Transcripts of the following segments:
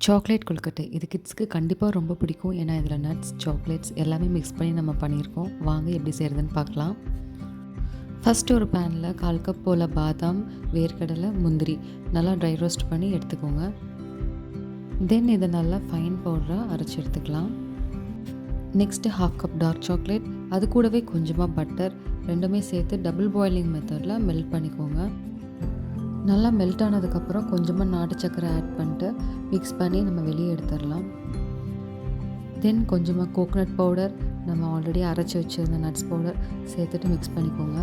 Chocolate கொழுக்கட்டை இது கிட்ஸ்க்கு கண்டிப்பாக ரொம்ப பிடிக்கும். ஏன்னா இதில் நட்ஸ், சாக்லேட்ஸ் எல்லாமே மிக்ஸ் பண்ணி நம்ம பண்ணியிருக்கோம். வாங்க எப்படி செய்கிறதுன்னு பார்க்கலாம். ஃபஸ்ட்டு ஒரு பேனில் 1/4 கப் போல் பாதாம், வேர்க்கடலை, முந்திரி நல்லா ட்ரை ரோஸ்ட் பண்ணி எடுத்துக்கோங்க. தென் இதை நல்லா ஃபைன் பவுடராக அரைச்சி எடுத்துக்கலாம். நெக்ஸ்ட்டு 1/2 கப் டார்க் சாக்லேட், அது கூடவே கொஞ்சமாக பட்டர் ரெண்டுமே சேர்த்து டபுள் பாயிலிங் மெத்தடில் மெல்ட் பண்ணிக்கோங்க. நல்லா மெல்ட் ஆனதுக்கப்புறம் கொஞ்சமாக நாட்டு சர்க்கரை ஆட் பண்ணிட்டு மிக்ஸ் பண்ணி நம்ம வெளியே எடுத்துடலாம். தென் கொஞ்சமாக கோகோனட் பவுடர், நம்ம ஆல்ரெடி அரைச்சி வச்சுருந்த நட்ஸ் பவுடர் சேர்த்துட்டு மிக்ஸ் பண்ணிக்கோங்க.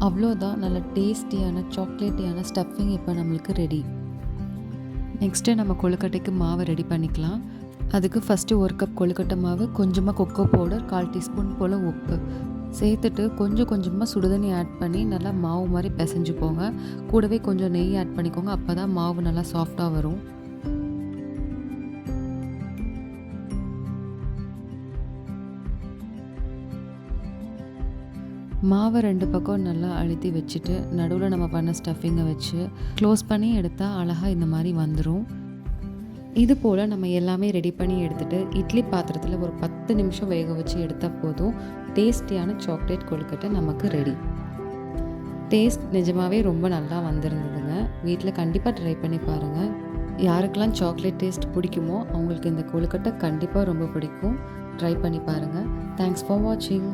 அவ்வளோதான், நல்ல டேஸ்டியான சாக்லேட்டியான ஸ்டஃபிங் இப்போ நம்மளுக்கு ரெடி. நெக்ஸ்ட்டு நம்ம கொழுக்கட்டைக்கு மாவை ரெடி பண்ணிக்கலாம். அதுக்கு ஃபஸ்ட்டு 1 கப் கொழுக்கட்டை மாவு, கொஞ்சமாக கொக்கோ பவுடர், 1/4 டீஸ்பூன் போல் உப்பு சேர்த்துட்டு கொஞ்சம் கொஞ்சமாக சுடுதண்ணி ஆட் பண்ணி நல்லா மாவு மாதிரி பிசைஞ்சுக்கோங்க. கூடவே கொஞ்சம் நெய் ஆட் பண்ணிக்கோங்க. அப்போ தான் மாவு நல்லா சாஃப்டாக வரும். மாவை 2 பக்கம் நல்லா அழுத்தி வச்சுட்டு நடுவில் நம்ம பண்ண ஸ்டஃபிங்கை வச்சு க்ளோஸ் பண்ணி எடுத்தால் அழகாக இந்த மாதிரி வந்துடும். இது போல் நம்ம எல்லாமே ரெடி பண்ணி எடுத்துகிட்டு இட்லி பாத்திரத்தில் ஒரு 10 நிமிஷம் வேக வச்சு எடுத்தால் போதும். டேஸ்டியான சாக்லேட் கொழுக்கட்டை நமக்கு ரெடி. டேஸ்ட் நிஜமாகவே ரொம்ப நல்லா வந்திருந்ததுங்க. வீட்டில் கண்டிப்பாக ட்ரை பண்ணி பாருங்கள். யாருக்கெல்லாம் சாக்லேட் டேஸ்ட் பிடிக்குமோ அவங்களுக்கு இந்த கொழுக்கட்டை கண்டிப்பாக ரொம்ப பிடிக்கும். ட்ரை பண்ணி பாருங்கள். தேங்க்ஸ் ஃபார் வாட்சிங்.